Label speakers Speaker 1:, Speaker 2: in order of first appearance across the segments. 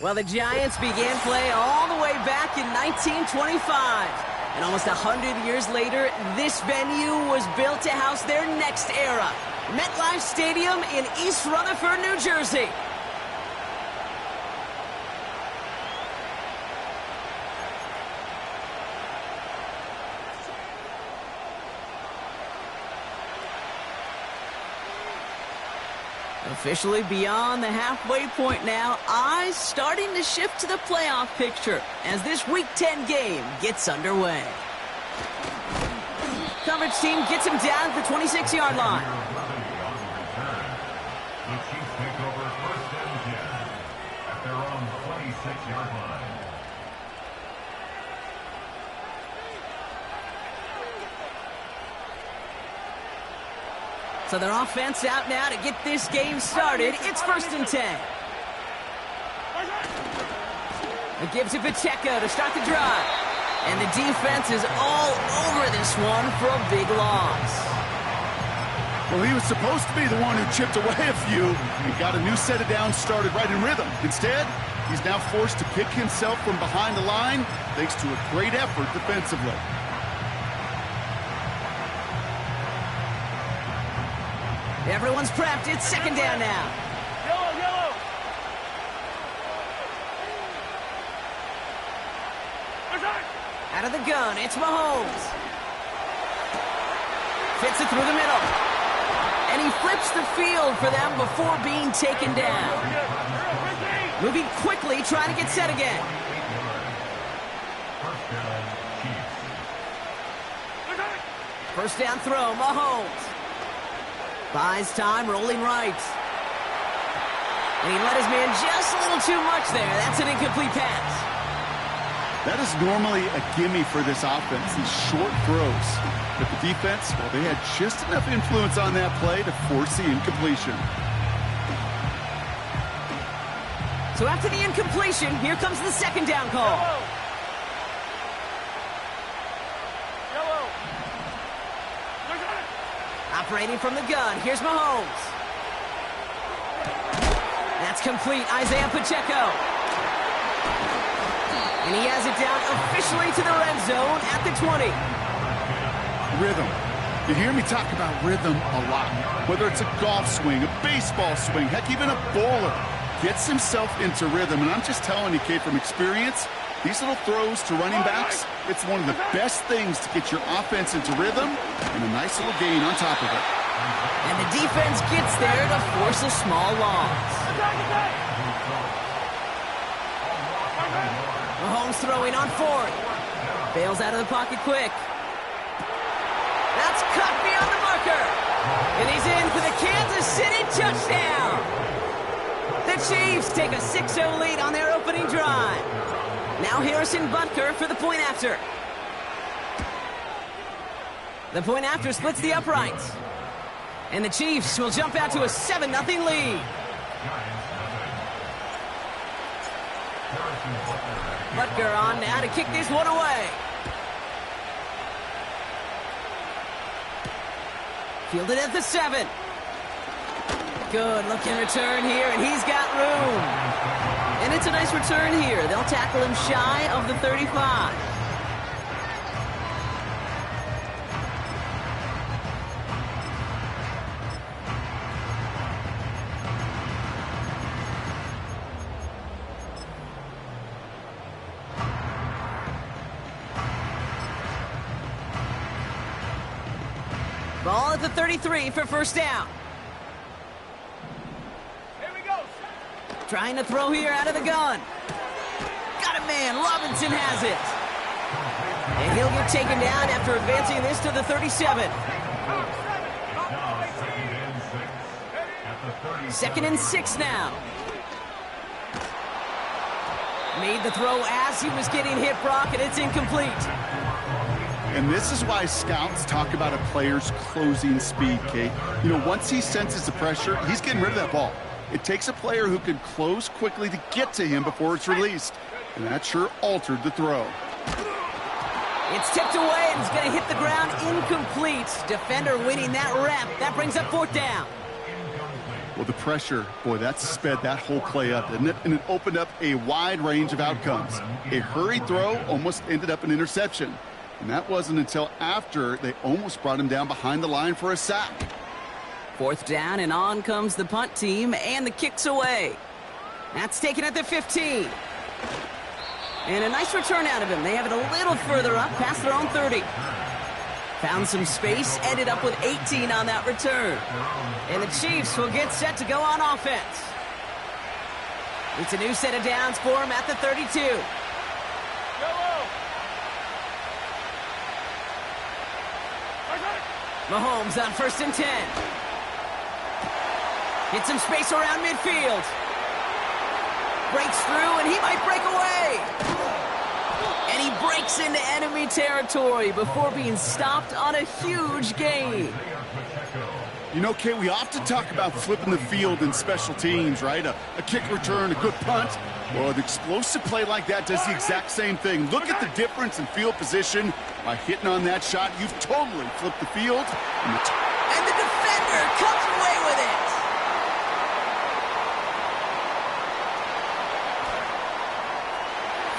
Speaker 1: Well, the Giants began play all the way back in 1925. And almost 100 years later, this venue was built to house their next era. MetLife Stadium in East Rutherford, New Jersey. Officially beyond the halfway point now, eyes starting to shift to the playoff picture as this Week 10 game gets underway. Coverage team gets him down at the 26-yard line.
Speaker 2: The Chiefs take over 1st and 10 at their own 26-yard line.
Speaker 1: So their offense out now to get this game started. It's 1st and 10. It gives it Pacheco to start the drive. And the defense is all over this one for a big loss.
Speaker 3: Well, he was supposed to be the one who chipped away a few. He got a new set of downs started right in rhythm. Instead, he's now forced to pick himself from behind the line thanks to a great effort defensively.
Speaker 1: Everyone's prepped. It's 2nd down now.
Speaker 4: Yellow.
Speaker 1: Out of the gun, it's Mahomes. Fits it through the middle. And he flips the field for them before being taken down. Moving quickly, trying to get set again. First down throw, Mahomes. Buys time, rolling right. And he let his man just a little too much there. That's an incomplete pass.
Speaker 3: That is normally a gimme for this offense, these short throws. But the defense, well, they had just enough influence on that play to force the incompletion.
Speaker 1: So after the incompletion, here comes the 2nd down call.
Speaker 4: Yellow.
Speaker 1: Operating from the gun, here's Mahomes. That's complete, Isaiah Pacheco. And he has it down officially to the red zone at the 20.
Speaker 3: Rhythm. You hear me talk about rhythm a lot. Whether it's a golf swing, a baseball swing, heck, even a bowler gets himself into rhythm. And I'm just telling you, Kate, from experience, these little throws to running backs, it's one of the best things to get your offense into rhythm and a nice little gain on top of it.
Speaker 1: And the defense gets there to force a small loss. Mahomes throwing on 4th. Bails out of the pocket quick. That's cut beyond the marker. And he's in for the Kansas City touchdown. The Chiefs take a 6-0 lead on their opening drive. Now Harrison Butker for the point after. The point after splits the uprights. And the Chiefs will jump out to a 7-0 lead. Butker on now to kick this one away. Fielded at the 7. Good looking return here, and he's got room. And it's a nice return here. They'll tackle him shy of the 35. Ball at the 33 for 1st down.
Speaker 4: Here we go.
Speaker 1: Trying to throw here out of the gun. Got a man. Robinson has it. And he'll get taken down after advancing this to the 37. 2nd and 6 now. Made the throw as he was getting hit, Brock, and it's incomplete.
Speaker 3: And this is why scouts talk about a player's closing speed, Kate. You know, once he senses the pressure, he's getting rid of that ball. It takes a player who can close quickly to get to him before it's released. And that sure altered the throw.
Speaker 1: It's tipped away and it's going to hit the ground incomplete. Defender winning that rep. That brings up 4th down.
Speaker 3: Well, the pressure, boy, that sped that whole play up, didn't it? And it opened up a wide range of outcomes. A hurried throw almost ended up an interception. And that wasn't until after they almost brought him down behind the line for a sack.
Speaker 1: 4th down, and on comes the punt team, and the kick's away. That's taken at the 15. And a nice return out of him. They have it a little further up, past their own 30. Found some space, ended up with 18 on that return. And the Chiefs will get set to go on offense. It's a new set of downs for him at the 32. Mahomes on 1st and 10. Get some space around midfield. Breaks through, and he might break away. And he breaks into enemy territory before being stopped on a huge gain.
Speaker 3: You know, Kate, we often talk about flipping the field in special teams, right? A kick return, a good punt. Well, an explosive play like that does the exact same thing. Look at the difference in field position. By hitting on that shot, you've totally flipped the field.
Speaker 1: And the defender comes away with it.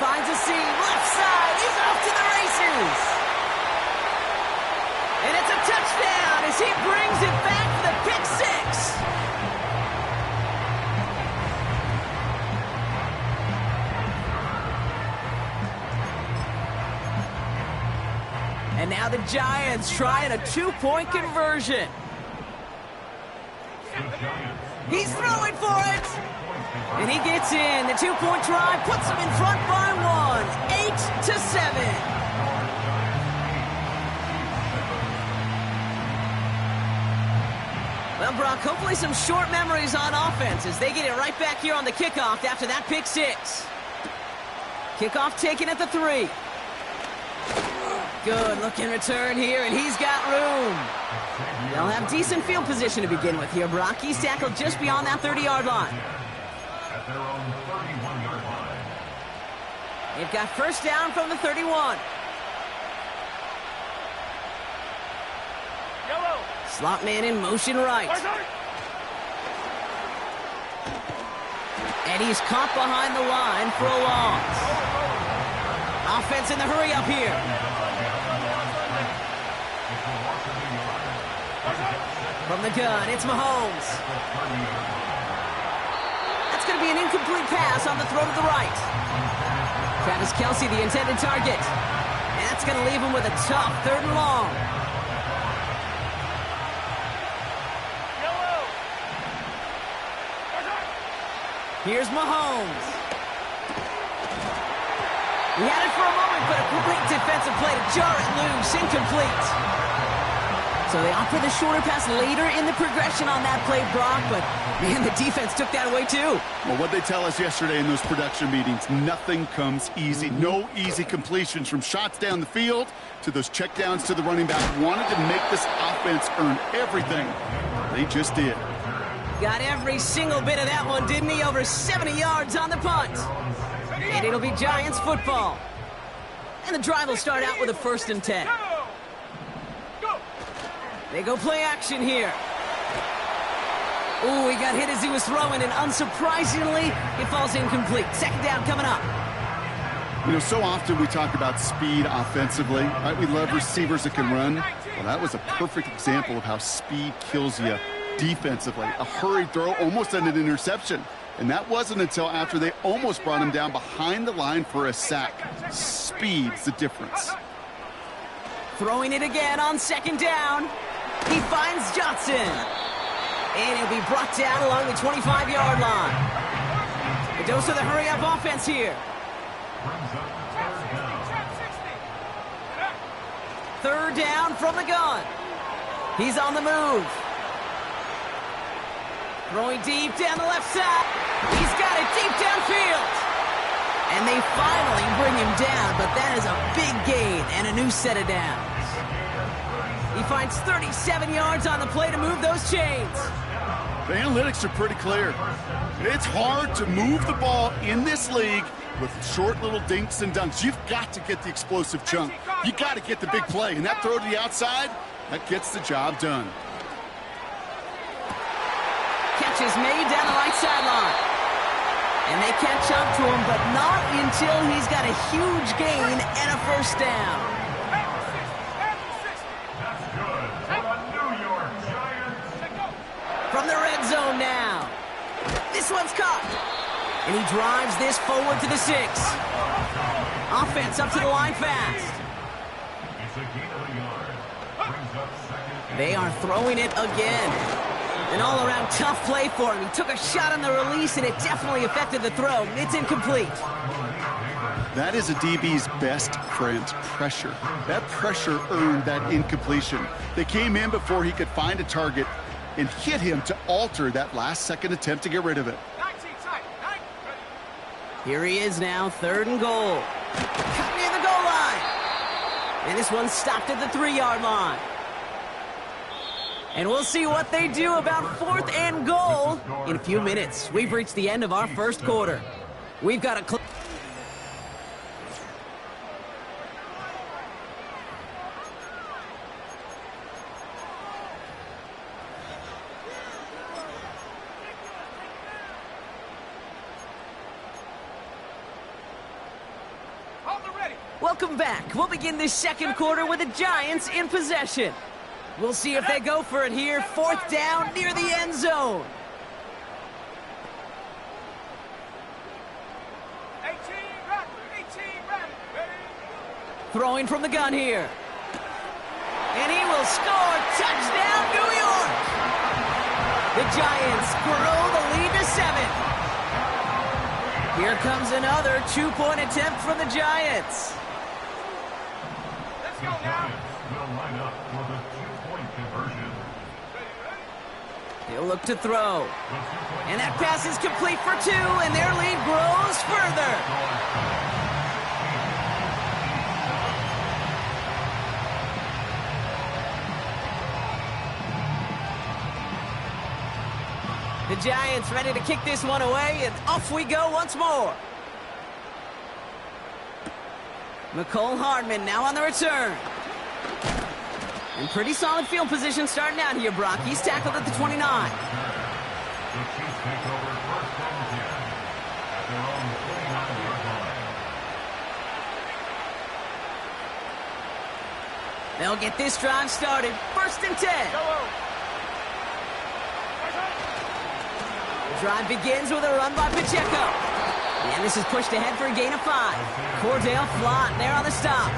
Speaker 1: Finds a seam, left side, he's off to the races. And it's a touchdown as he brings it back for the pick six. And now the Giants trying a two-point conversion. He's throwing for it. And he gets in. The two-point try puts him in front by one. 8-7. Well, Brock, hopefully some short memories on offense as they get it right back here on the kickoff after that pick six. Kickoff taken at the 3. Good looking return here, and he's got room. They'll have decent field position to begin with here, Brock. He's tackled just beyond that 30-yard line.
Speaker 2: At their own 31-yard line.
Speaker 1: They've got first down from the 31.
Speaker 4: Yellow.
Speaker 1: Slot man in motion right. And he's caught behind the line for a loss. Offense in the hurry up here. From the gun, it's Mahomes. That's going to be an incomplete pass on the throw to the right. Travis Kelce, the intended target. And that's going to leave him with a tough 3rd and long. Here's Mahomes. He had it for a moment, but a great defensive play to jar it loose. Incomplete. So they opt for the shorter pass later in the progression on that play, Brock, but, man, the defense took that away, too.
Speaker 3: Well, what they tell us yesterday in those production meetings, nothing comes easy. No easy completions from shots down the field to those checkdowns to the running back. Wanted to make this offense earn everything. They just did.
Speaker 1: Got every single bit of that one, didn't he? Over 70 yards on the punt. And it'll be Giants football. And the drive will start out with a 1st and 10. They go play action here. Ooh, he got hit as he was throwing, and unsurprisingly, it falls incomplete. 2nd down coming up.
Speaker 3: You know, so often we talk about speed offensively, right? We love receivers that can run. Well, that was a perfect example of how speed kills you defensively. A hurried throw, almost an interception. And that wasn't until after they almost brought him down behind the line for a sack. Speed's the difference.
Speaker 1: Throwing it again on 2nd down. He finds Johnson. And he'll be brought down along the 25-yard line. The dose of the hurry-up offense here. 3rd down from the gun. He's on the move. Throwing deep down the left side. He's got it deep downfield. And they finally bring him down, but that is a big gain and a new set of downs. He finds 37 yards on the play to move those chains.
Speaker 3: The analytics are pretty clear. It's hard to move the ball in this league with short little dinks and dunks. You've got to get the explosive chunk. You got to get the big play. And that throw to the outside, that gets the job done.
Speaker 1: Catch is made down the right sideline. And they catch up to him, but not until he's got a huge gain and a 1st down.
Speaker 2: That's good for the New York Giants.
Speaker 1: From the red zone now. This one's caught. And he drives this forward to the 6. Offense up to the line fast.
Speaker 2: It's a gain of a yard.
Speaker 1: They are throwing it again. An all-around tough play for him. He took a shot on the release, and it definitely affected the throw. It's incomplete.
Speaker 3: That is a DB's best friend, pressure. That pressure earned that incompletion. They came in before he could find a target and hit him to alter that last-second attempt to get rid of it.
Speaker 1: Here he is now, 3rd and goal. Cut near the goal line. And this one stopped at the 3-yard line. And we'll see what they do about 4th and goal in a few minutes. We've reached the end of our first quarter. We've got a... Welcome back. We'll begin this second quarter with the Giants in possession. We'll see if they go for it here. 4th down near the end zone.
Speaker 4: 18 right.
Speaker 1: Throwing from the gun here. And he will score. Touchdown, New York. The Giants grow the lead to 7. Here comes another 2-point attempt from the Giants.
Speaker 4: Let's go now.
Speaker 2: Will line up for the 2-point conversion.
Speaker 1: He'll look to throw. And that pass is complete for 2, and their lead grows further. The Giants ready to kick this one away, and off we go once more. McCole Hardman now on the return. And pretty solid field position starting out here, Brock. He's tackled at the 29.
Speaker 2: The Chiefs take over 1st and 10 at their own 49-yard line.
Speaker 1: They'll get this drive started. 1st and 10. The drive begins with a run by Pacheco. And this is pushed ahead for a gain of 5. Cordell Flott there on the stop.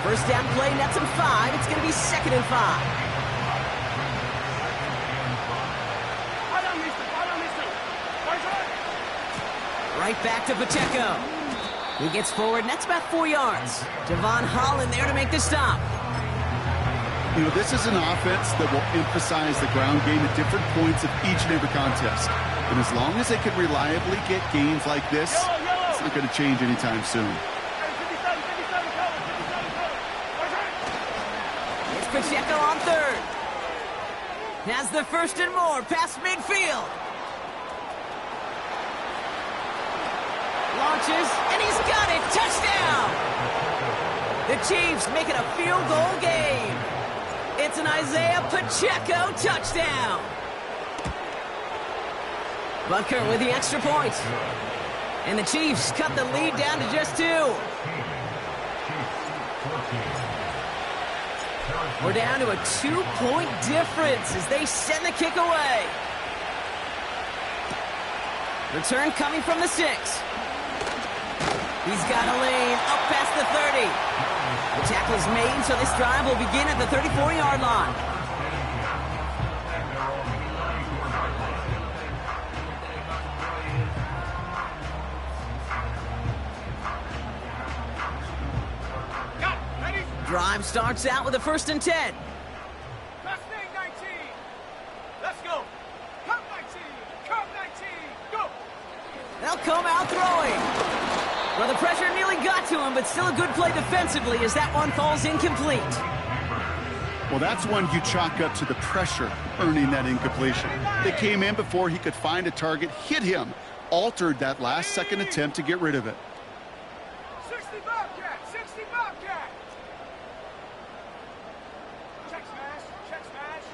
Speaker 1: 1st down play, nets him 5. It's going to be 2nd and 5. Right back to Pacheco. He gets forward, and that's about 4 yards. Devon Holland there to make the stop.
Speaker 3: You know, this is an offense that will emphasize the ground game at different points of each and every contest. And as long as they can reliably get gains like this, it's not going to change anytime soon.
Speaker 1: It's Pacheco on 3rd. Has the 1st and more past midfield. Launches, and he's got it. Touchdown! The Chiefs make it a field goal game. It's an Isaiah Pacheco touchdown. Butker with the extra point. And the Chiefs cut the lead down to just 2. We're down to a 2-point difference as they send the kick away. Return coming from the 6. He's got a lane up past the 30. The tackle is made, so this drive will begin at the 34-yard line. Drive starts out with a 1st and 10.
Speaker 4: Last thing, 19. Let's go. Come 19. Come 19. Go.
Speaker 1: They'll come out throwing. Well, the pressure nearly got to him, but still a good play defensively as that one falls incomplete.
Speaker 3: Well, that's one you chalk up to the pressure earning that incompletion. They came in before he could find a target, hit him, altered that last-second attempt to get rid of it.
Speaker 4: 60 Bobcat. 60 Bobcat. Check smash. Check smash.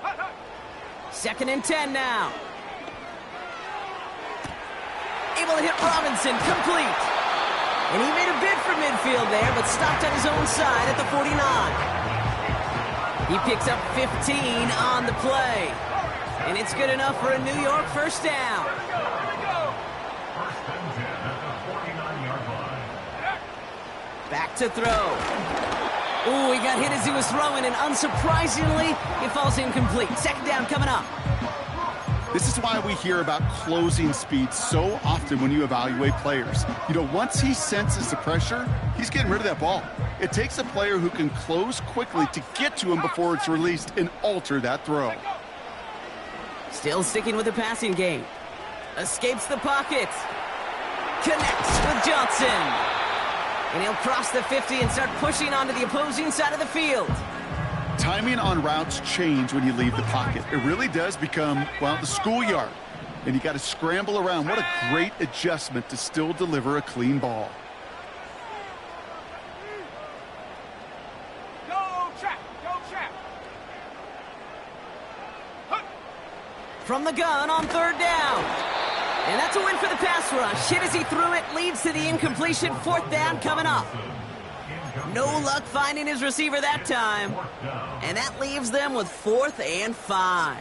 Speaker 4: Hut, hut.
Speaker 1: 2nd and 10 now. Able to hit Robinson, complete. And he made a bid for midfield there, but stopped on his own side at the 49. He picks up 15 on the play. And it's good enough for a New York 1st down.
Speaker 4: Here we go.
Speaker 2: 1st and 10 at the 49-yard line.
Speaker 1: Back to throw. Ooh, he got hit as he was throwing, and unsurprisingly, it falls incomplete. Second down coming up.
Speaker 3: This is why we hear about closing speed so often when you evaluate players. You know, once he senses the pressure, he's getting rid of that ball. It takes a player who can close quickly to get to him before it's released and alter that throw.
Speaker 1: Still sticking with the passing game. Escapes the pocket. Connects with Johnson. And he'll cross the 50 and start pushing onto the opposing side of the field.
Speaker 3: Timing on routes change when you leave the pocket. It really does become, well, the schoolyard. And you got to scramble around. What a great adjustment to still deliver a clean ball.
Speaker 4: Go trap, go trap.
Speaker 1: From the gun on third down. And that's a win for the pass rush. Hit as he threw it, leads to the incompletion. Fourth down coming up. No luck finding his receiver that time. And that leaves them with 4th and 5.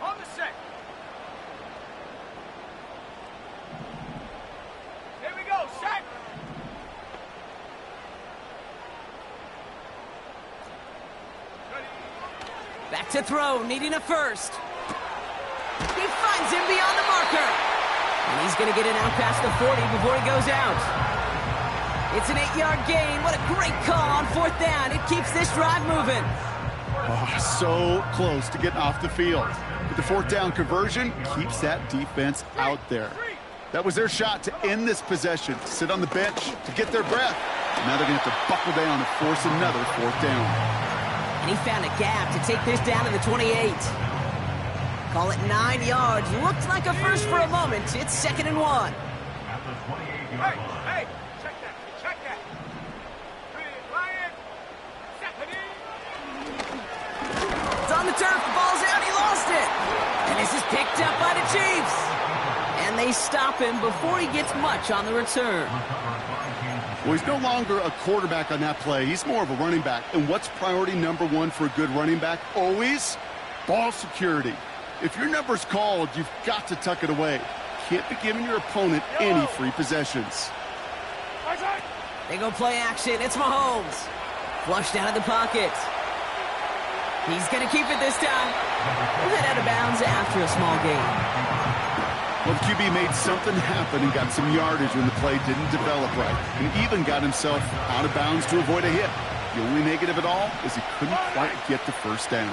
Speaker 4: On the set. Here we go, set.
Speaker 1: Back to throw, needing a first. He finds him beyond the marker. And he's going to get it out past the 40 before he goes out. It's an 8-yard gain. What a great call on fourth down. It keeps this drive moving.
Speaker 3: Oh, so close to getting off the field. But the fourth down conversion keeps that defense out there. That was their shot to end this possession, sit on the bench to get their breath. Now they're going to have to buckle down and force another fourth down.
Speaker 1: And he found a gap to take this down to the 28. Call it 9 yards. Looked like a first for a moment. It's 2nd and 1.
Speaker 2: At the 28-yard line.
Speaker 4: Hey, check that, check that. Ryan, Stephanie.
Speaker 1: It's on the turf. The ball's out. He lost it. And this is picked up by the Chiefs. And they stop him before he gets much on the return.
Speaker 3: Well, he's no longer a quarterback on that play. He's more of a running back. And what's priority number 1 for a good running back? Always ball security. If your number's called, you've got to tuck it away. Can't be giving your opponent any free possessions.
Speaker 1: They go play action. It's Mahomes. Flushed out of the pocket. He's going to keep it this time. He'll head out of bounds after a small gain.
Speaker 3: Well, the QB made something happen and got some yardage when the play didn't develop right, and even got himself out of bounds to avoid a hit. The only negative at all is he couldn't quite get the first down.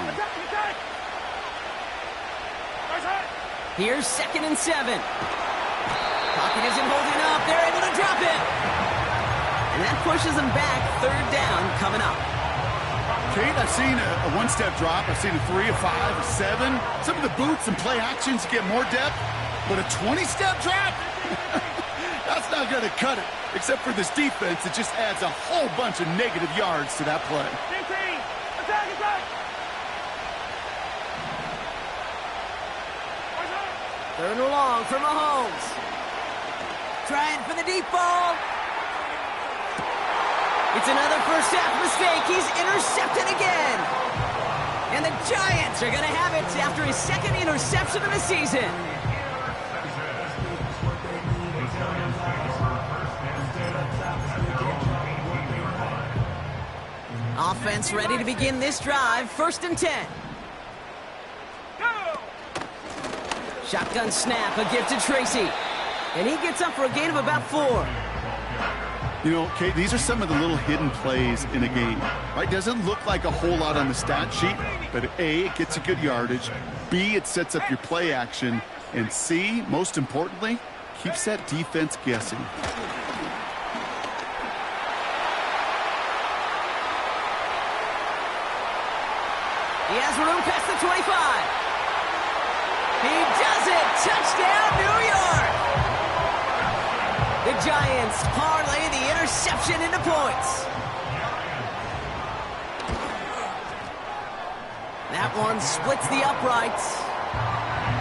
Speaker 1: Here's 2nd and 7. Pocket isn't holding up. They're able to drop it. And that pushes them back. 3rd down coming up.
Speaker 3: Kate, I've seen a one-step drop. I've seen a 3, a 5, a 7. Some of the boots and play actions get more depth. But a 20-step drop? That's not going to cut it. Except for this defense, it just adds a whole bunch of negative yards to that play.
Speaker 4: Attack, attack.
Speaker 1: 3rd and long for Mahomes. Trying for the deep ball. It's another first half mistake. He's intercepted again. And the Giants are going to have it after his 2nd interception of the season. Offense ready to begin this drive. 1st and 10.
Speaker 4: Go.
Speaker 1: Shotgun snap, a gift to Tracy. And he gets up for a gain of about 4.
Speaker 3: You know, Kate, these are some of the little hidden plays in a game, right? Doesn't look like a whole lot on the stat sheet, but A, it gets you good yardage. B, it sets up your play action. And C, most importantly, keeps that defense guessing.
Speaker 1: He has room past the 25. He does it! Touchdown, New York! The Giants parlay the interception into points. That one splits the uprights.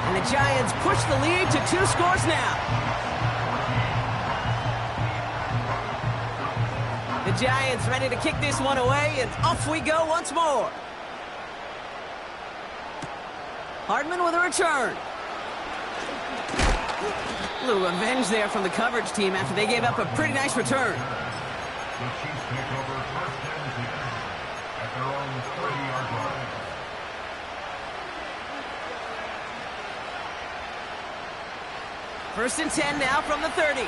Speaker 1: And the Giants push the lead to 2 scores now. The Giants ready to kick this one away, and off we go once more. Hardman with a return. A little revenge there from the coverage team after they gave up a pretty nice return.
Speaker 2: The Chiefs take over first and 10 at their own 30-yard line.
Speaker 1: First and 10 now from the 30.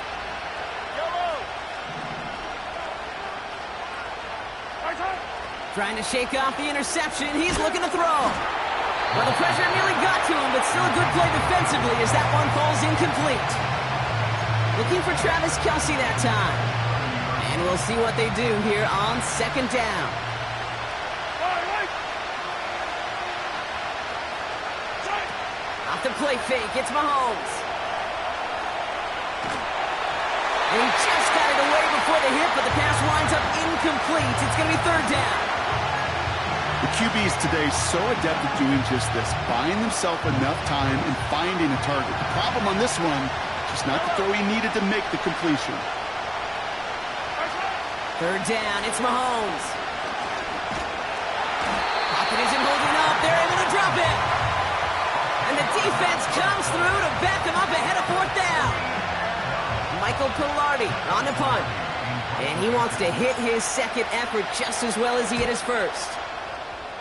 Speaker 1: Trying to shake off the interception. He's looking to throw. Well, the pressure nearly got to him, but still a good play defensively as that one falls incomplete. Looking for Travis Kelce that time. And we'll see what they do here on second down. Off the play fake, it's Mahomes. And he just got it away before the hit, but the pass winds up incomplete. It's going to be third down.
Speaker 3: The QBs today so adept at doing just this, buying themselves enough time and finding a target. The problem on this one, just not the throw he needed to make the completion.
Speaker 1: Third down, it's Mahomes. Pocket isn't holding up. They're able to drop it. And the defense comes through to back them up ahead of fourth down. Michael Pilardi on the punt. And he wants to hit his second effort just as well as he hit his first.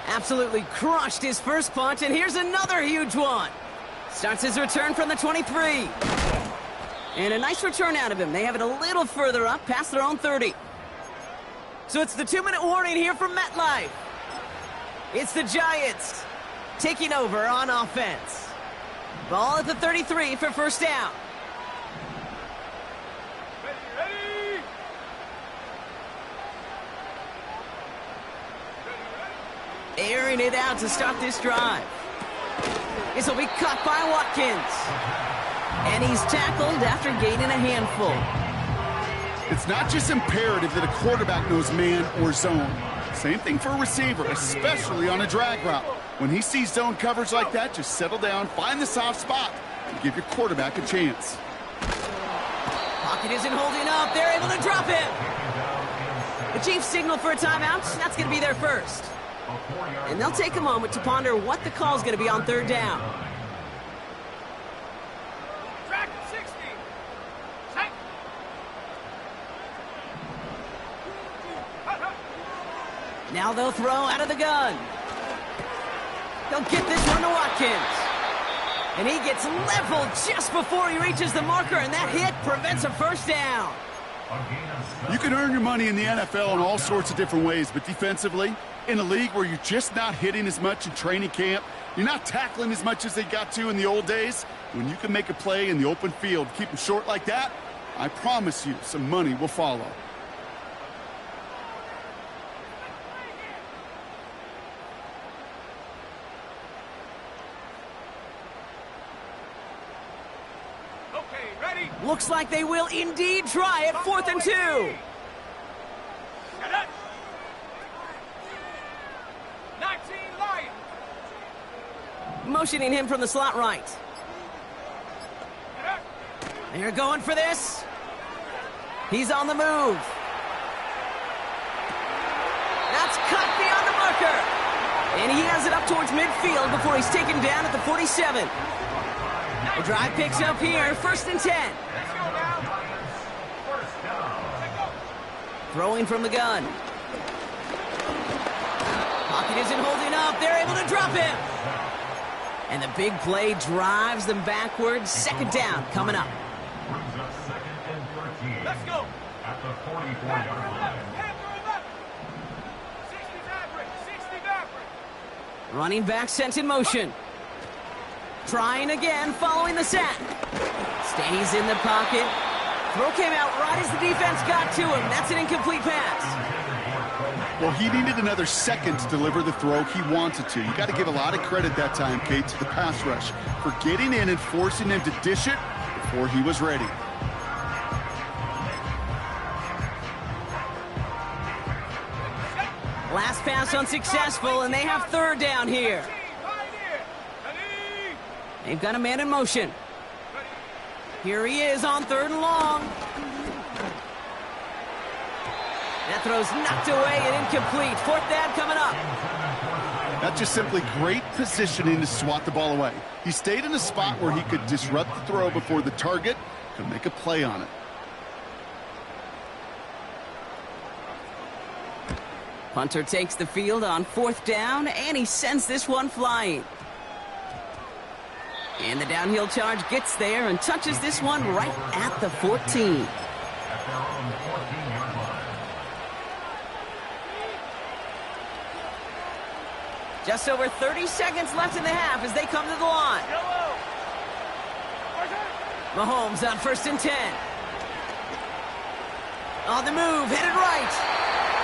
Speaker 1: Absolutely crushed his first punt, and here's another huge one. Starts his return from the 23. And a nice return out of him. They have it a little further up, past their own 30. So it's the 2-minute warning here from MetLife. It's the Giants taking over on offense. Ball at the 33 for first down. Airing it out to start this drive. This will be caught by Watkins. And he's tackled after gaining a handful.
Speaker 3: It's not just imperative that a quarterback knows man or zone. Same thing for a receiver, especially on a drag route. When he sees zone coverage like that, just settle down, find the soft spot, and give your quarterback a chance.
Speaker 1: Pocket isn't holding up. They're able to drop him. The Chiefs signal for a timeout. That's going to be their first. And they'll take a moment to ponder what the call is going to be on third down.
Speaker 4: Track 60. Set.
Speaker 1: Now they'll throw out of the gun. They'll get this one to Watkins. And he gets leveled just before he reaches the marker, and that hit prevents a first down.
Speaker 3: You can earn your money in the NFL in all sorts of different ways, but defensively, in a league where you're just not hitting as much in training camp, you're not tackling as much as they got to in the old days, when you can make a play in the open field, keep them short like that, I promise you some money will follow.
Speaker 4: Okay, ready?
Speaker 1: Looks like they will indeed try it. 4th and 2.
Speaker 4: Get up. 19 Lions.
Speaker 1: Motioning him from the slot right.
Speaker 4: Get up.
Speaker 1: They're going for this. He's on the move. That's cut beyond the marker. And he has it up towards midfield before he's taken down at the 47. The drive picks up here. 1st and 10.
Speaker 4: Let's go now.
Speaker 1: Throwing from the gun. Pocket isn't holding up. They're able to drop him. And the big play drives them backwards. 2nd down coming up.
Speaker 2: Brings up 2nd and 13.
Speaker 4: Let's go.
Speaker 2: At the 44-yard line.
Speaker 4: 60 Maverick. 60 Maverick.
Speaker 1: Running back sent in motion. Trying again, following the sack. Stays in the pocket. Throw came out right as the defense got to him. That's an incomplete pass.
Speaker 3: Well, he needed another second to deliver the throw he wanted to. You got to give a lot of credit that time, Kate, to the pass rush for getting in and forcing him to dish it before he was ready.
Speaker 1: Last pass unsuccessful, and they have 3rd down here. They've got a man in motion. Here he is on 3rd and long. That throw's knocked away and incomplete. Fourth down coming up.
Speaker 3: That's just simply great positioning to swat the ball away. He stayed in a spot where he could disrupt the throw before the target could make a play on it.
Speaker 1: Punter takes the field on fourth down, and he sends this one flying. And the downhill charge gets there and touches this one right at the 14. Just over 30 seconds left in the half as they come to the line. Mahomes on 1st and 10. On the move, headed right.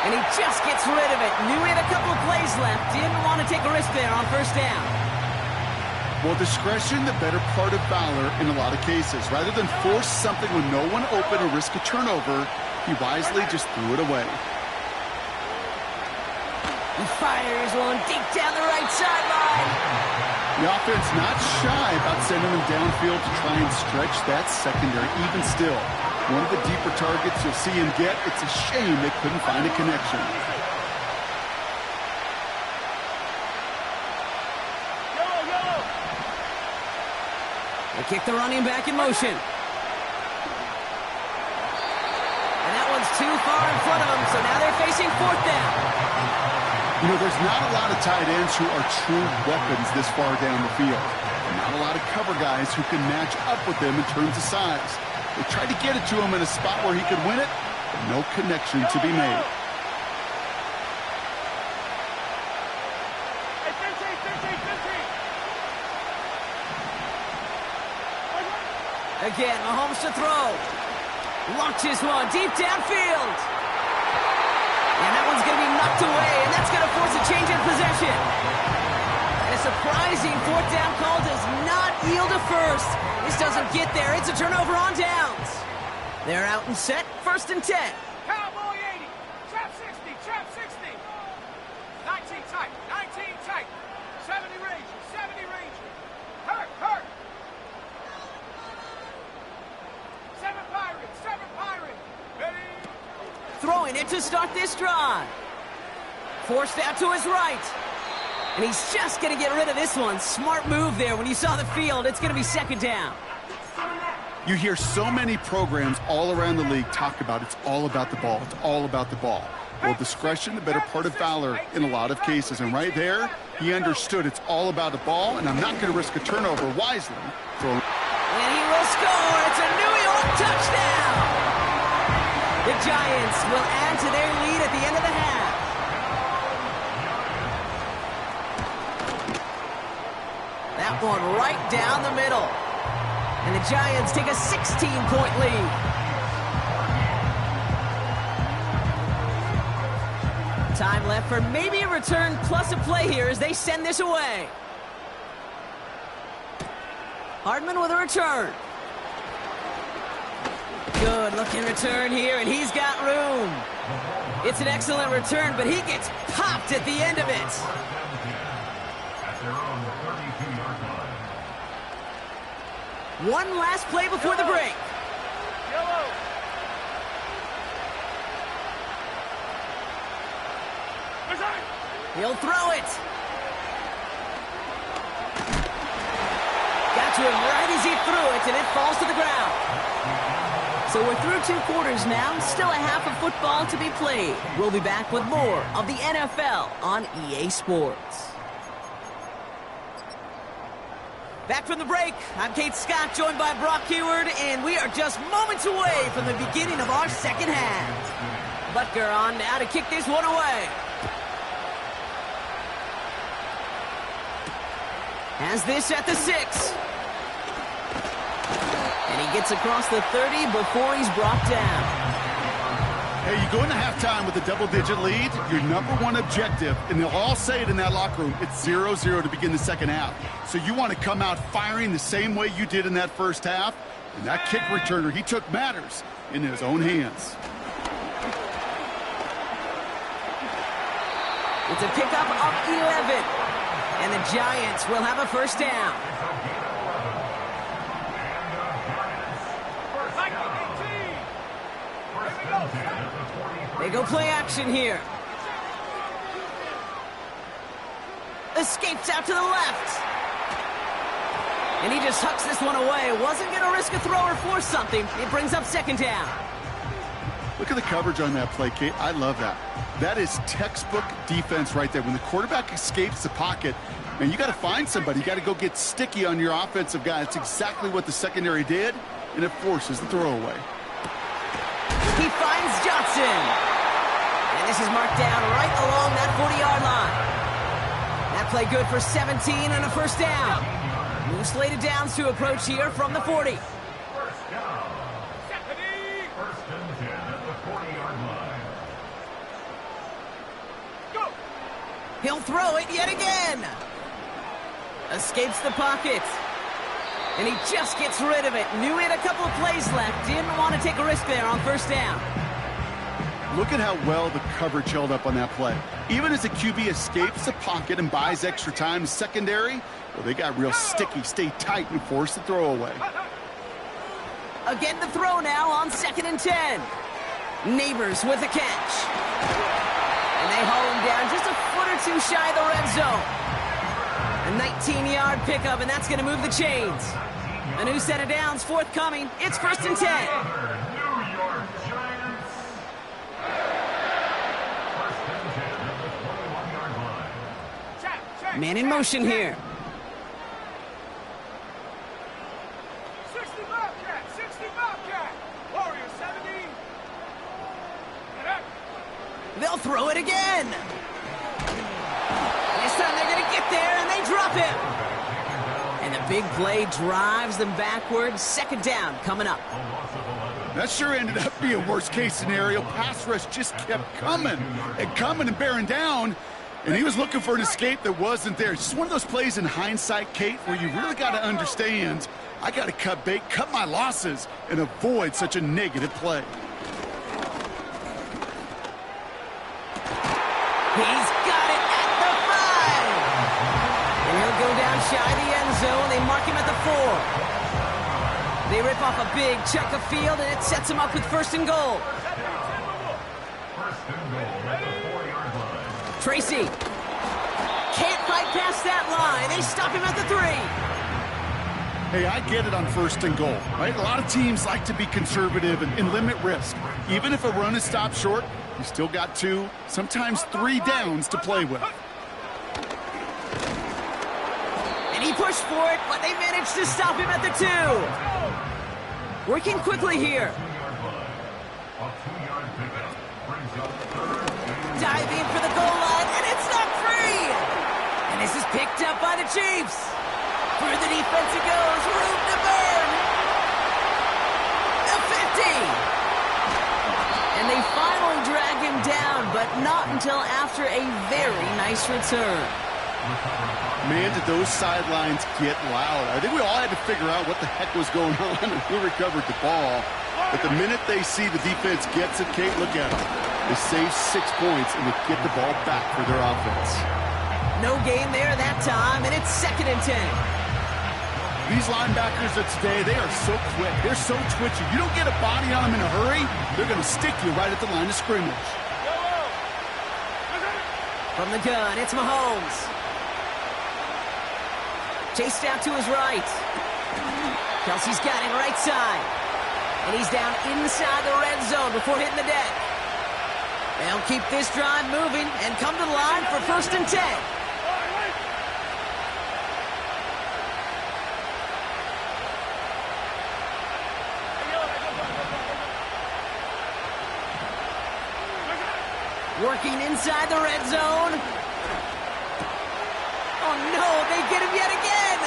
Speaker 1: And he just gets rid of it. Knew he had a couple of plays left. Didn't want to take a risk there on 1st down.
Speaker 3: Well, discretion, the better part of valor in a lot of cases. Rather than force something with no one open or risk a turnover, he wisely just threw it away.
Speaker 1: He fires one deep down the right sideline.
Speaker 3: The offense not shy about sending him downfield to try and stretch that secondary. Even still, one of the deeper targets you'll see him get. It's a shame they couldn't find a connection.
Speaker 1: They kick the running back in motion. And that one's too far in front of them, so now they're facing 4th down.
Speaker 3: You know, there's not a lot of tight ends who are true weapons this far down the field. Not a lot of cover guys who can match up with them in terms of size. They tried to get it to him in a spot where he could win it, but no connection to be made.
Speaker 1: Again, Mahomes to throw. Launches one deep downfield. And that one's going to be knocked away, and that's going to force a change in possession. And a surprising 4th down call does not yield a first. This doesn't get there. It's a turnover on downs. They're out and set, 1st and 10.
Speaker 4: Cowboy 80, trap 60, trap 60. 19 tight, 19 tight. 70 Ranger, 70 Ranger. Hurt, hurt. 7 Pirate, 7 Pirate. Ready?
Speaker 1: Throwing it to start this drive. Forced out to his right. And he's just going to get rid of this one. Smart move there. When you saw the field, it's going to be 2nd down.
Speaker 3: You hear so many programs all around the league talk about it's all about the ball. It's all about the ball. Well, discretion, the better part of valor in a lot of cases. And right there, he understood it's all about the ball, and I'm not going to risk a turnover wisely.
Speaker 1: And he will score. It's a New York touchdown. The Giants will add to their lead at the end of the half. That one right down the middle. And the Giants take a 16-point lead. Time left for maybe a return plus a play here as they send this away. Hardman with a return. Good looking return here, and he's got room. It's an excellent return, but he gets popped at the end of it. One last play before the break.
Speaker 4: Yellow.
Speaker 1: He'll throw it. Got to him right as he threw it, and it falls to the ground. So we're through 2 quarters now. Still a half of football to be played. We'll be back with more of the NFL on EA Sports. Back from the break, I'm Kate Scott, joined by Brock Keyword, and we are just moments away from the beginning of our 2nd half. Butker on now to kick this one away. Has this at the 6. And he gets across the 30 before he's brought down.
Speaker 3: Hey, you go into halftime with a double-digit lead, your number one objective, and they'll all say it in that locker room, it's 0-0 to begin the 2nd half. So you want to come out firing the same way you did in that 1st half, and that kick returner, he took matters in his own hands.
Speaker 1: It's a pickup of 11. And the Giants will have a 1st down. They go play action here. Escapes out to the left. And he just hucks this one away. Wasn't going to risk a throw or force something. It brings up second down.
Speaker 3: Look at the coverage on that play, Kate. I love that. That is textbook defense right there. When the quarterback escapes the pocket, and you got to find somebody. You got to go get sticky on your offensive guy. That's exactly what the secondary did, and it forces the throwaway.
Speaker 1: He finds Johnson. And this is marked down right along that 40-yard line. That play good for 17 and a first down. New slated downs to approach here from the 40.
Speaker 2: First down. First and 10 at the 40-yard line.
Speaker 4: Go!
Speaker 1: He'll throw it yet again. Escapes the pocket. And he just gets rid of it. Knew he had a couple of plays left. Didn't want to take a risk there on first down.
Speaker 3: Look at how well the coverage held up on that play. Even as the QB escapes the pocket and buys extra time, secondary, well, they got real sticky, stay tight, and force the throwaway.
Speaker 1: Again, the throw now on 2nd and 10. Neighbors with a catch. And they haul him down just a foot or two shy of the red zone. A 19-yard pickup, and that's going to move the chains. A new set of downs forthcoming. It's 1st and 10.
Speaker 2: New York Giants. First and 10 at the 21-yard line.
Speaker 4: Check.
Speaker 1: Man in motion here.
Speaker 4: 60 Bobcat, 60 Bobcat. Warrior 70. Get up.
Speaker 1: They'll throw it again. This time they're going to get there, and they drop him. And the big play drives them backwards. Second down coming up.
Speaker 3: That sure ended up being worst-case scenario. Pass rush just kept coming and bearing down, and he was looking for an escape that wasn't there. It's just one of those plays in hindsight, Kate, where you really got to understand, I got to cut bait, cut my losses, and avoid such a negative play.
Speaker 1: He's got it at the 5. And he'll go down shy of the end zone. They mark him at the 4. They rip off a big chunk of field, and it sets him up with 1st and goal.
Speaker 2: First and goal at the 4-yard line.
Speaker 1: Tracy can't fight past that line. They stop him at the 3.
Speaker 3: Hey, I get it on 1st and goal, right? A lot of teams like to be conservative and limit risk. Even if a run is stopped short, you still got 2, sometimes 3 downs to play with.
Speaker 1: And he pushed for it, but they managed to stop him at the 2. Working quickly here.
Speaker 2: A 2-yard pickup brings up 3rd and
Speaker 1: Diving for the goal line, and it's not free. And this is picked up by the Chiefs. Through the defense it goes, room to burn. The 50. And they finally drag him down, but not until after a very nice return.
Speaker 3: Man, did those sidelines get loud. I think we all had to figure out what the heck was going on and who recovered the ball. But the minute they see the defense gets it, Kate, look at them. They save 6 points, and they get the ball back for their offense.
Speaker 1: No gain there that time, and it's 2nd and 10.
Speaker 3: These linebackers of today, they are so quick. They're so twitchy. You don't get a body on them in a hurry, they're going to stick you right at the line of scrimmage.
Speaker 1: From the gun, it's Mahomes. Chased out to his right. Kelsey's got him right side. And he's down inside the red zone before hitting the deck. They'll keep this drive moving and come to the line for 1st and 10. Working inside the red zone. Oh no, they get him yet again.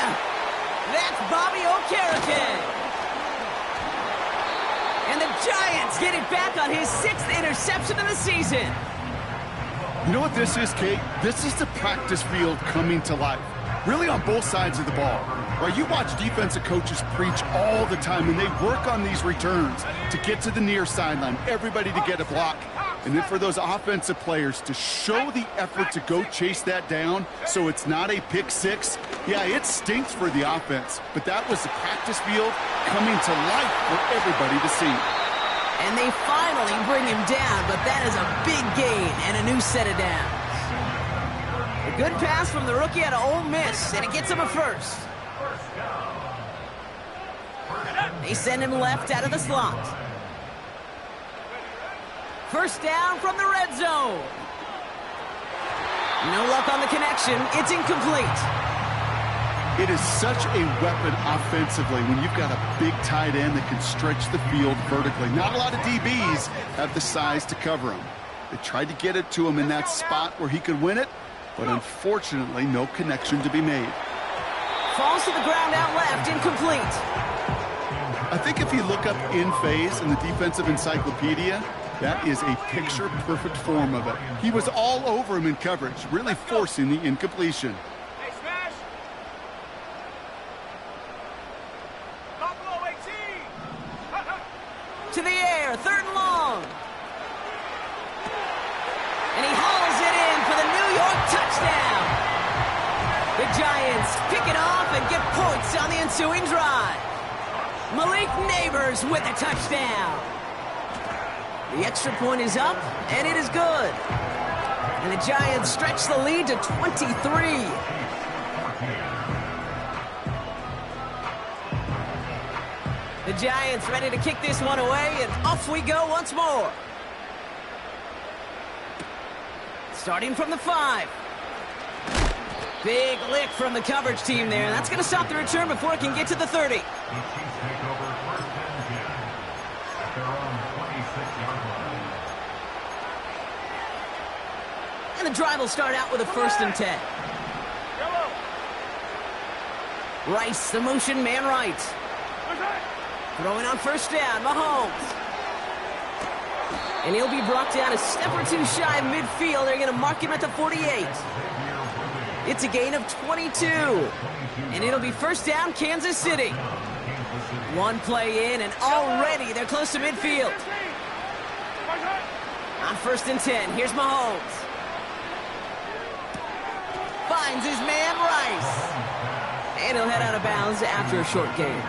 Speaker 1: That's Bobby Okereke. And the Giants get it back on his 6th interception of the season.
Speaker 3: You know what this is, Kate? This is the practice field coming to life. Really on both sides of the ball. Right, you watch defensive coaches preach all the time, and they work on these returns to get to the near sideline, everybody to get a block. And then for those offensive players to show the effort to go chase that down so it's not a pick 6. Yeah, it stinks for the offense, but that was the practice field coming to life for everybody to see.
Speaker 1: And they finally bring him down, but that is a big gain and a new set of downs. A good pass from the rookie out of Ole Miss, and it gets him a first. They send him left out of the slot. First down from the red zone. No luck on the connection. It's incomplete.
Speaker 3: It is such a weapon offensively when you've got a big tight end that can stretch the field vertically. Not a lot of DBs have the size to cover him. They tried to get it to him in that spot where he could win it, but unfortunately, no connection to be made.
Speaker 1: Falls to the ground out left, incomplete.
Speaker 3: I think if you look up in phase in the defensive encyclopedia, that is a picture-perfect form of it. He was all over him in coverage, really forcing the incompletion.
Speaker 4: Hey, smash! Buffalo 18!
Speaker 1: To the air, third and long. And he hauls it in for the New York touchdown. The Giants pick it off and get points on the ensuing drive. Malik Neighbors with a touchdown. The extra point is up, and it is good. And the Giants stretch the lead to 23. The Giants ready to kick this one away, and off we go once more. Starting from the 5. Big lick from the coverage team there. That's going to stop the return before it can get to the 30. And the drive will start out with a 1st and 10. Rice, the motion man right. Throwing on first down, Mahomes. And he'll be brought down a step or two shy of midfield. They're going to mark him at the 48. It's a gain of 22. And it'll be first down, Kansas City. One play in, and already they're close to midfield. On 1st and 10, here's Mahomes. Finds his man, Rice. And he'll head out of bounds after a short gain.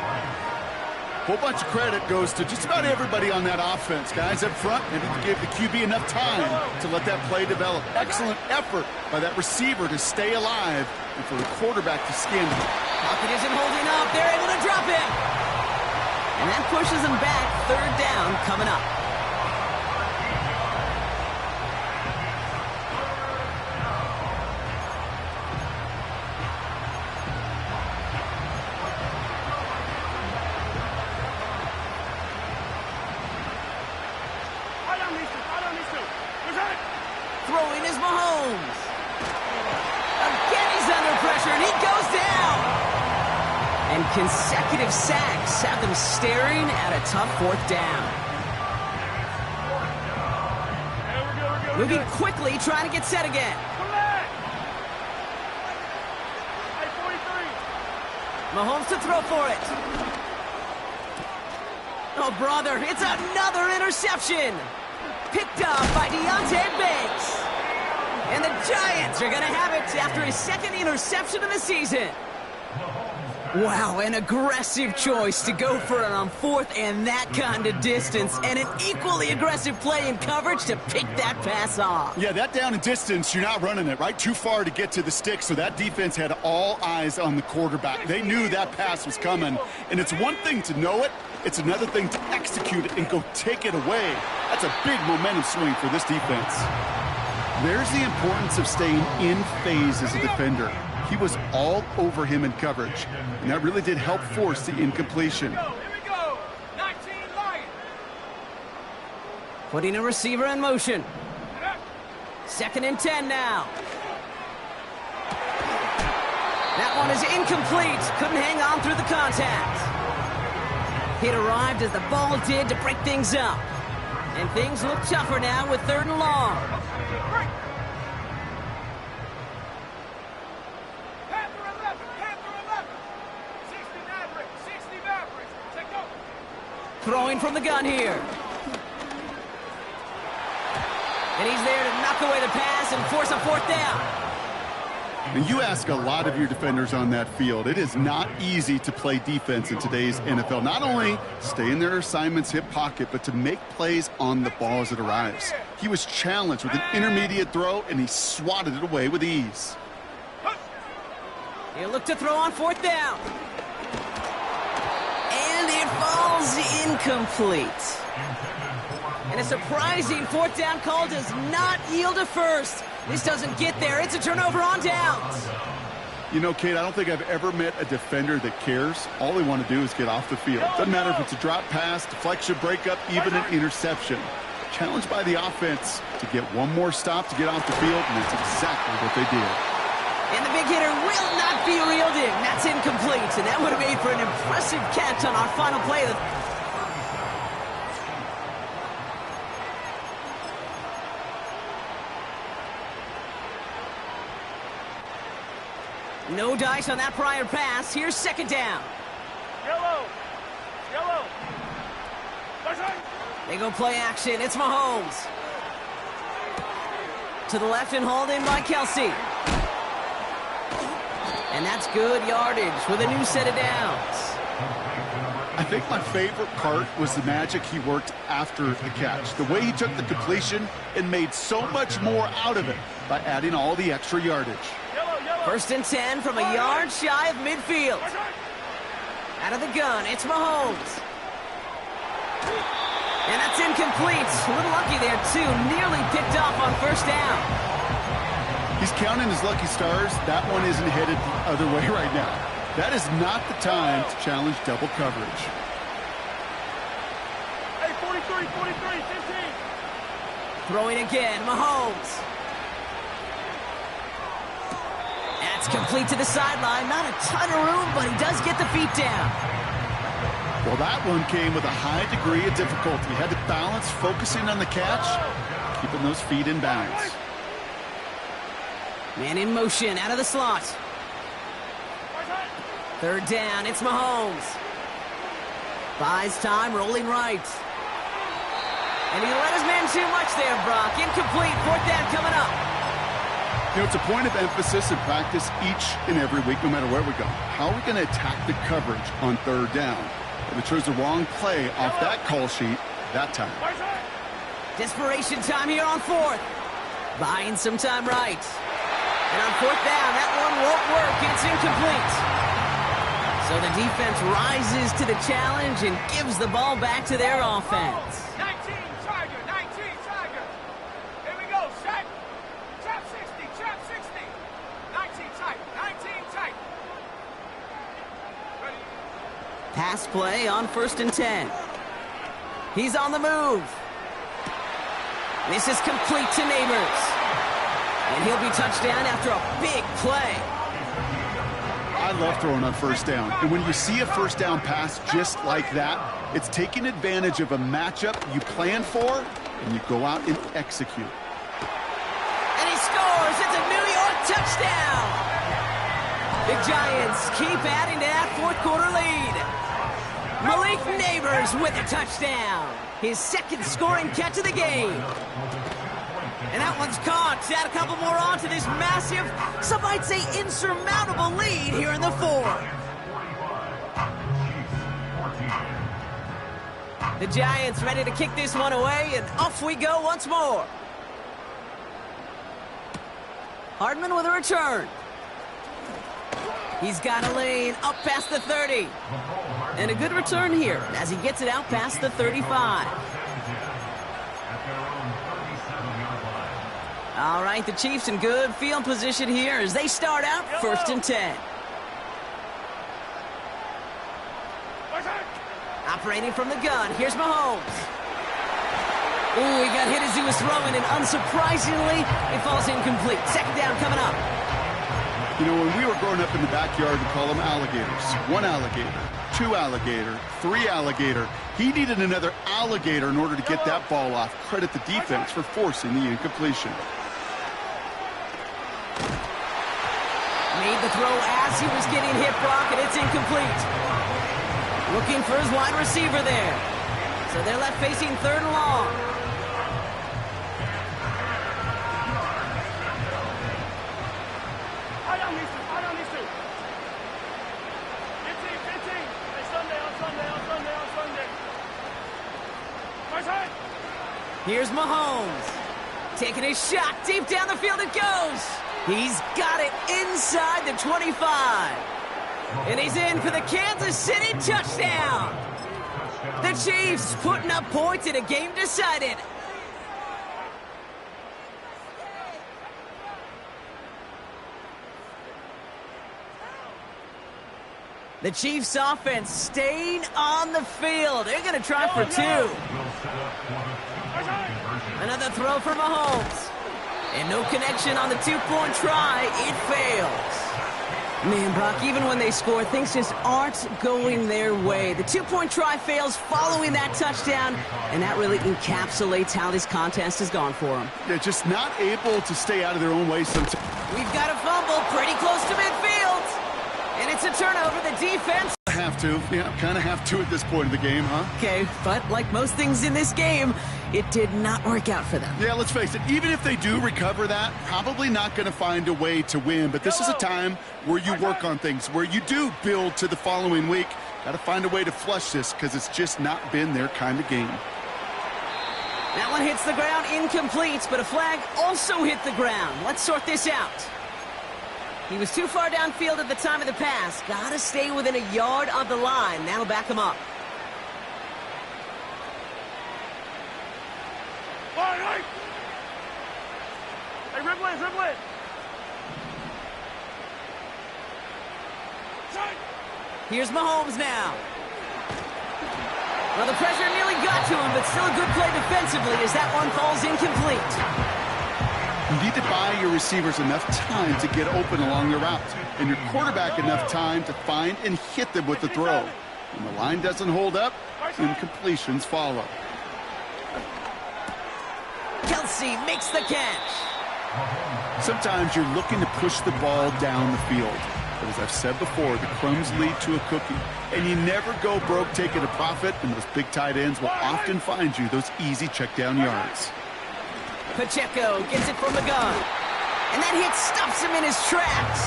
Speaker 3: Whole bunch of credit goes to just about everybody on that offense. Guys up front, maybe give the QB enough time to let that play develop. Excellent effort by that receiver to stay alive and for the quarterback to skin him.
Speaker 1: Pocket isn't holding up. They're able to drop him. And that pushes him back. 3rd down coming up. Throwing is Mahomes. Again, he's under pressure, and he goes down. And consecutive sacks have them staring at a tough 4th down. Moving quickly, trying to get set again. Mahomes to throw for it. Oh, brother, it's another interception. Picked up by Deontay Banks. And the Giants are going to have it after his 2nd interception of the season. Wow, an aggressive choice to go for it on 4th and that kind of distance. And an equally aggressive play in coverage to pick that pass off.
Speaker 3: Yeah, that down and distance, you're not running it, right? Too far to get to the stick, so that defense had all eyes on the quarterback. They knew that pass was coming. And it's one thing to know it. It's another thing to execute it and go take it away. That's a big momentum swing for this defense. There's the importance of staying in phase as a defender. He was all over him in coverage, and that really did help force the incompletion.
Speaker 4: Here we go. 19 Lions.
Speaker 1: Putting a receiver in motion. 2nd and 10 now. That one is incomplete. Couldn't hang on through the contact. It arrived as the ball did to break things up. And things look tougher now with 3rd and long.
Speaker 4: Panther 11, Panther 11. 60 Mavericks, 60 Mavericks. Take over.
Speaker 1: Throwing from the gun here. And he's there to knock away the pass and force a 4th down.
Speaker 3: And you ask a lot of your defenders on that field. It is not easy to play defense in today's NFL. Not only stay in their assignment's hip pocket, but to make plays on the ball as it arrives. He was challenged with an intermediate throw, and he swatted it away with ease.
Speaker 1: He'll look to throw on 4th down. And it falls incomplete. And a surprising 4th down call does not yield a first. This doesn't get there. It's a turnover on downs.
Speaker 3: You know, Kate, I don't think I've ever met a defender that cares. All they want to do is get off the field. Doesn't matter if it's a drop pass, deflection, breakup, even an interception. Challenged by the offense to get one more stop to get off the field, and that's exactly what they did.
Speaker 1: And the big hitter will not be reeled in. That's incomplete, and that would have made for an impressive catch on our final play. No dice on that prior pass. Here's 2nd down.
Speaker 4: Yellow.
Speaker 1: They go play action. It's Mahomes. To the left and hauled in by Kelsey. And that's good yardage with a new set of downs.
Speaker 3: I think my favorite part was the magic he worked after the catch. The way he took the completion and made so much more out of it by adding all the extra yardage.
Speaker 1: 1st and 10 from a yard shy of midfield. Out of the gun, it's Mahomes. And that's incomplete. A little lucky there, too. Nearly picked off on 1st down.
Speaker 3: He's counting his lucky stars. That one isn't headed the other way right now. That is not the time to challenge double coverage.
Speaker 4: Hey, 43, 15.
Speaker 1: Throwing again, Mahomes. That's complete to the sideline. Not a ton of room, but he does get the feet down.
Speaker 3: Well, that one came with a high degree of difficulty. He had to balance focusing on the catch, keeping those feet in bounds.
Speaker 1: Man in motion, out of the slot. 3rd down, it's Mahomes. Buys time, rolling right. And he let his man too much there, Brock. Incomplete, 4th down coming up.
Speaker 3: You know, it's a point of emphasis in practice each and every week, no matter where we go. How are we going to attack the coverage on 3rd down? If it chose the wrong play off that call sheet that time.
Speaker 1: Desperation time here on 4th. Buying some time right. And on 4th down, that one won't work. It's incomplete. So the defense rises to the challenge and gives the ball back to their offense.
Speaker 4: 19 Tiger. Here we go, set. Trap 60. 19 tight. Ready.
Speaker 1: Pass play on 1st and 10. He's on the move. This is complete to Neighbors. And he'll be touchdown after a big play.
Speaker 3: I love throwing on 1st down. And when you see a 1st down pass just like that, it's taking advantage of a matchup you plan for, and you go out and execute.
Speaker 1: And he scores. It's a New York touchdown. The Giants keep adding to that 4th quarter lead. Malik Neighbors with a touchdown. His 2nd scoring catch of the game. And that one's caught. Add a couple more on to this massive, some might say insurmountable lead here in the 4th. The Giants ready to kick this one away, and off we go once more. Hardman with a return. He's got a lane up past the 30. And a good return here as he gets it out past the 35. All right, the Chiefs in good field position here as they start out 1st and 10. Operating from the gun, here's Mahomes. Ooh, he got hit as he was throwing, and unsurprisingly, it falls incomplete. 2nd down coming up.
Speaker 3: You know, when we were growing up in the backyard, we call them alligators. 1 alligator, 2 alligator, 3 alligator. He needed another alligator in order to get that ball off. Credit the defense for forcing the incompletion.
Speaker 1: Made the throw as he was getting hit, Brock, and it's incomplete. Looking for his wide receiver there. So they're left facing 3rd and long. Here's Mahomes. Taking a shot deep down the field it goes. He's got it inside the 25. And he's in for the Kansas City touchdown. The Chiefs putting up points in a game decided. The Chiefs offense staying on the field. They're going to try for two. Another throw for Mahomes. And no connection on the two-point try. It fails. Man, Brock, even when they score, things just aren't going their way. The two-point try fails following that touchdown, and that really encapsulates how this contest has gone for them.
Speaker 3: They're just not able to stay out of their own way sometimes.
Speaker 1: We've got a fumble pretty close to midfield. And it's a turnover. The defense...
Speaker 3: Kind of have to at this point of the game, huh?
Speaker 1: Okay, but like most things in this game, it did not work out for them.
Speaker 3: Yeah, let's face it, even if they do recover that, probably not going to find a way to win. But this is a time where you work on things, where you do build to the following week. Got to find a way to flush this because it's just not been their kind of game.
Speaker 1: That one hits the ground incomplete, but a flag also hit the ground. Let's sort this out. He was too far downfield at the time of the pass. Got to stay within a yard of the line. That'll back him up.
Speaker 4: Hey, dribble it.
Speaker 1: Here's Mahomes now. Well, the pressure nearly got to him, but still a good play defensively as that one falls incomplete.
Speaker 3: You need to buy your receivers enough time to get open along the route, and your quarterback enough time to find and hit them with the throw. When the line doesn't hold up, incompletions follow.
Speaker 1: Kelsey makes the catch.
Speaker 3: Sometimes you're looking to push the ball down the field. But as I've said before, the crumbs lead to a cookie. And you never go broke taking a profit, and those big tight ends will often find you those easy check down yards.
Speaker 1: Pacheco gets it from the gun. And that hit stops him in his tracks.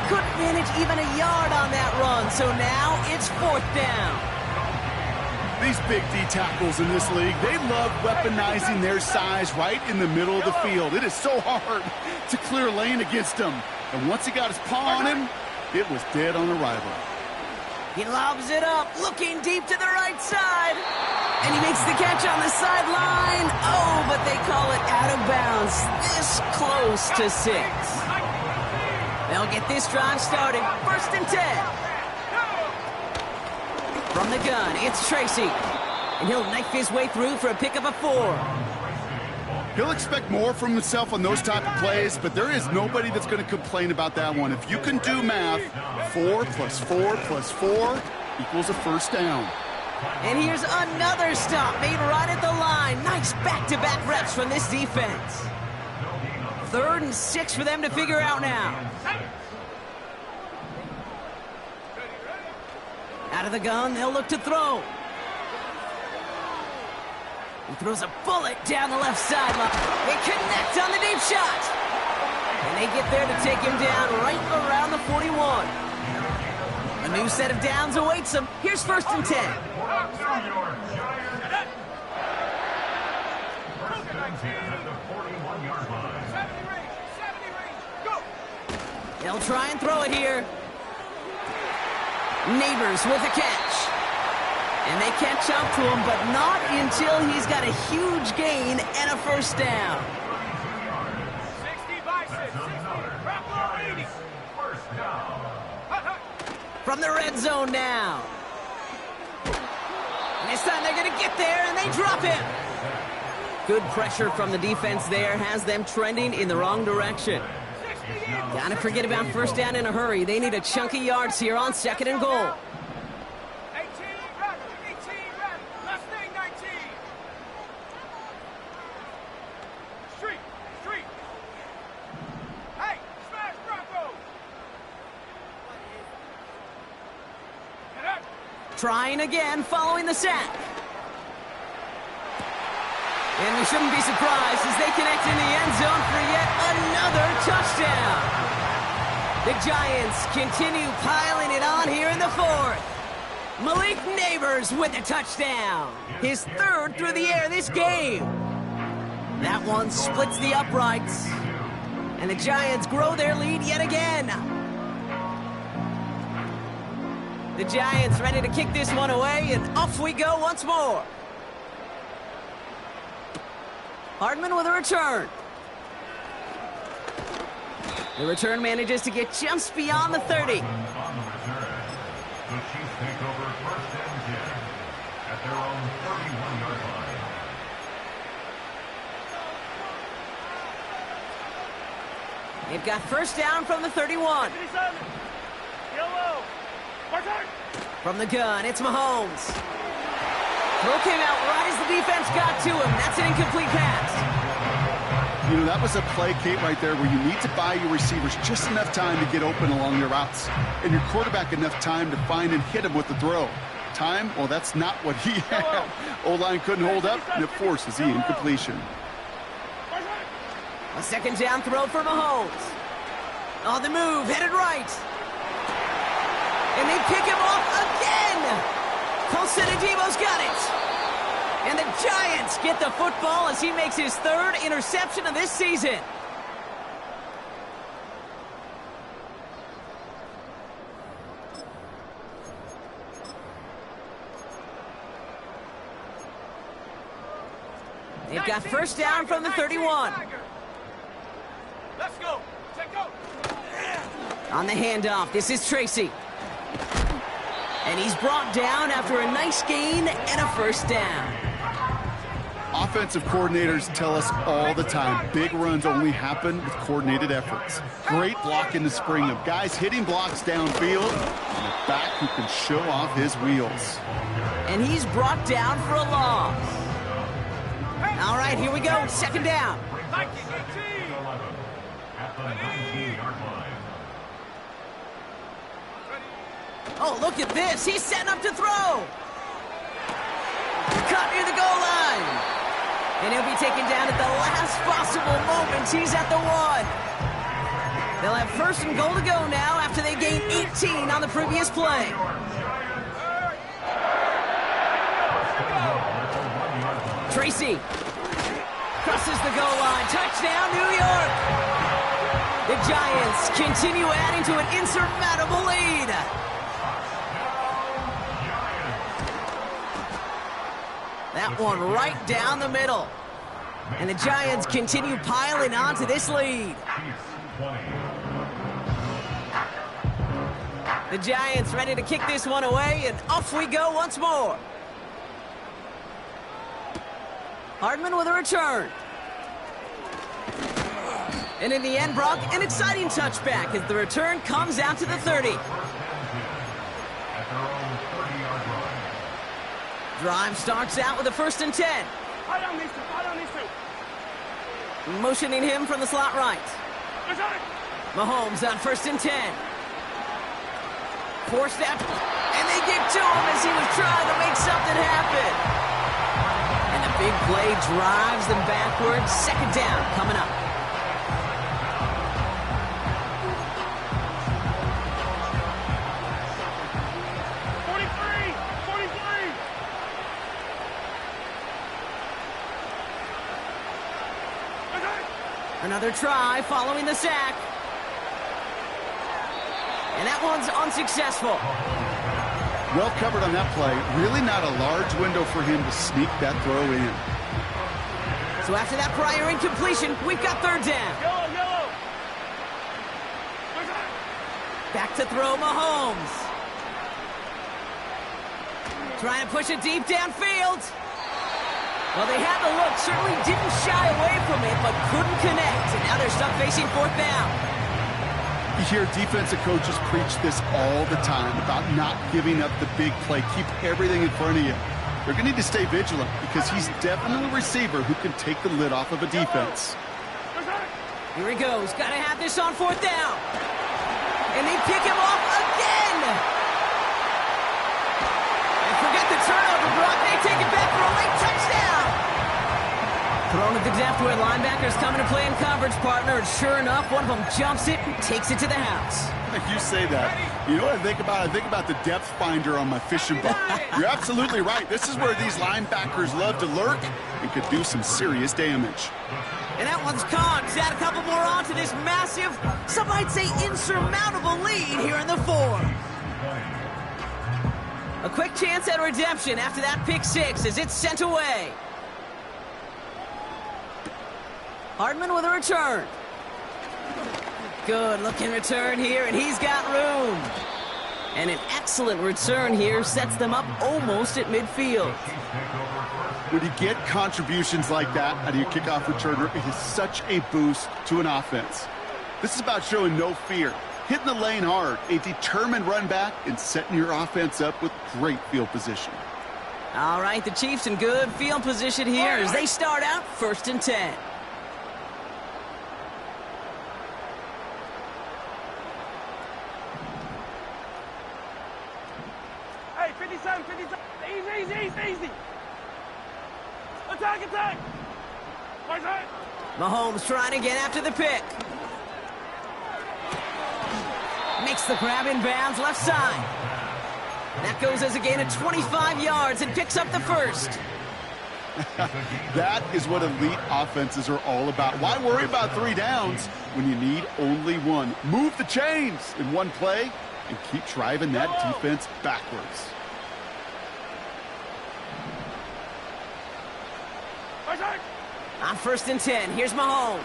Speaker 1: Couldn't manage even a yard on that run, so now it's 4th down.
Speaker 3: These big D tackles in this league, they love weaponizing their size right in the middle of the field. It is so hard to clear lane against them. And once he got his paw on him, it was dead on arrival.
Speaker 1: He lobs it up, looking deep to the right side. And he makes the catch on the sideline. Oh, but they call it out of bounds. This close to 6. They'll get this drive started. 1st and 10. From the gun, it's Tracy. And he'll knife his way through for a pickup of 4.
Speaker 3: He'll expect more from himself on those type of plays, but there is nobody that's going to complain about that one. If you can do math, 4 + 4 + 4 equals a 1st down.
Speaker 1: And here's another stop made right at the line. Nice back-to-back reps from this defense. 3rd and 6 for them to figure out now. Out of the gun, they'll look to throw. He throws a bullet down the left sideline. They connect on the deep shot. And they get there to take him down right around the 41. A new set of downs awaits them. Here's 1st and 10. They'll try and throw it here. Neighbors with a catch. And they catch up to him, but not until he's got a huge gain and a 1st down.
Speaker 4: 60 by 6, 60. Drop 80.
Speaker 1: From the red zone now. And this time they're going to get there, and they drop him. Good pressure from the defense there has them trending in the wrong direction. Gotta forget about 1st down in a hurry. They need a chunk of yards here on 2nd and goal.
Speaker 4: 18 ready. 18 ready. Last thing, 19. Street. Hey, smash Bronco. Get up.
Speaker 1: Trying again following the sack. And we shouldn't be surprised as they connect in the end zone for yet another touchdown. The Giants continue piling it on here in the 4th. Malik Neighbors with a touchdown. His third through the air this game. That one splits the uprights. And the Giants grow their lead yet again. The Giants ready to kick this one away, and off we go once more. Hardman with a return. The return manages to get just beyond the 30.
Speaker 2: The Chiefs take over first and 10 at their own 31-yard line.
Speaker 1: They've got first down from the 31. From the gun, it's Mahomes. Throw came out right as the defense got to him. That's an incomplete pass.
Speaker 3: You know, that was a play, Kate, right there, where you need to buy your receivers just enough time to get open along their routes, and your quarterback enough time to find and hit him with the throw. Time? Well, that's not what he had. O-line couldn't hold up, and it forces the incompletion.
Speaker 1: A second down throw for Mahomes. On the move, headed right. And they pick him off again. Colson-Adebo's got it. And the Giants get the football as he makes his third interception of this season. They've got first down from the 31.
Speaker 4: Let's go. Take go.
Speaker 1: On the handoff, this is Tracy. And he's brought down after a nice gain and a first down.
Speaker 3: Offensive coordinators tell us all the time, big runs only happen with coordinated efforts. Great block in the spring of guys hitting blocks downfield and a back who can show off his wheels.
Speaker 1: And he's brought down for a loss. All right, here we go, second down.
Speaker 2: At the 19-yard line.
Speaker 1: Oh, look at this. He's setting up to throw. Caught near the goal line. And he'll be taken down at the last possible moment. He's at the 1. They'll have first and goal to go now after they gained 18 on the previous play. Tracy crosses the goal line. Touchdown, New York. The Giants continue adding to an insurmountable lead. That one right down the middle. And the Giants continue piling on to this lead. The Giants ready to kick this one away, and off we go once more. Hardman with a return. And in the end, Brock, an exciting touchback as the return comes out to the 30. Drive starts out with a first and 10. Motioning him from the slot right. Mahomes on first and 10. 4-step, and they get to him as he was trying to make something happen. And the big play drives them backwards. Second down coming up. Another try following the sack. And that one's unsuccessful.
Speaker 3: Well covered on that play. Really not a large window for him to sneak that throw in.
Speaker 1: So after that prior incompletion, we've got third down. Back to throw Mahomes. Trying to push it deep downfield. Well, they had the look, certainly didn't shy away from it, but couldn't connect. And now they're stuck facing fourth down.
Speaker 3: You hear defensive coaches preach this all the time about not giving up the big play. Keep everything in front of you. They're going to need to stay vigilant because he's definitely a receiver who can take the lid off of a defense.
Speaker 1: Here he goes. Got to have this on fourth down. And they pick him off again. And forget the turnover, Brock. They take it back for a late touchdown. Thrown at the depth where linebackers coming to play in coverage, partner. And sure enough, one of them jumps it and takes it to the house.
Speaker 3: You say that. You know what I think about? I think about the depth finder on my fishing boat. You're absolutely right. This is where these linebackers love to lurk and could do some serious damage.
Speaker 1: And that one's caught. He's add a couple more on to this massive, some might say insurmountable lead here in the fourth. A quick chance at redemption after that pick six as it's sent away. Hardman with a return. Good looking return here, and he's got room. And an excellent return here sets them up almost at midfield.
Speaker 3: When you get contributions like that out of your kickoff returner, it is such a boost to an offense. This is about showing no fear, hitting the lane hard, a determined run back, and setting your offense up with great field position.
Speaker 1: All right, the Chiefs in good field position here as they start out 1st and 10.
Speaker 4: Hey, 57, 57. Easy. Attack.
Speaker 1: Mahomes trying again after the pick. Makes the grab in bounds left side. That goes as a gain of 25 yards and picks up the first.
Speaker 3: That is what elite offenses are all about. Why worry about 3 downs when you need only 1? Move the chains in one play and keep driving that defense backwards.
Speaker 1: On 1st and 10, here's Mahomes.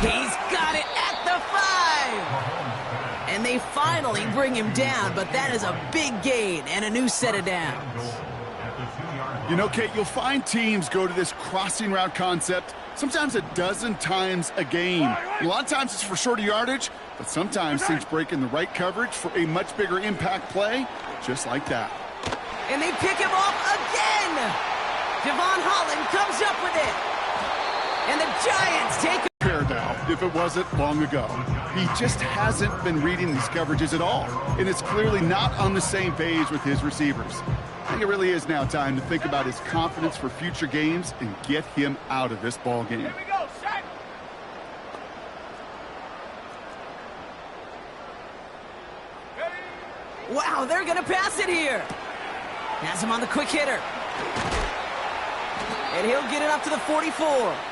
Speaker 1: He's got it at the 5. And they finally bring him down, but that is a big gain and a new set of downs.
Speaker 3: You know, Kate, you'll find teams go to this crossing route concept sometimes a dozen times a game. A lot of times it's for shorter yardage, but sometimes things break in the right coverage for a much bigger impact play, just like that.
Speaker 1: And they pick him off again. Devon Holland comes up with it. And the Giants take
Speaker 3: Fair now, if it wasn't long ago. He just hasn't been reading these coverages at all, and it's clearly not on the same page with his receivers. I think it really is now time to think about his confidence for future games and get him out of this ball game.
Speaker 4: Here we go, set.
Speaker 1: Wow, they're going to pass it here. Has him on the quick hitter. And he'll get it up to the 44.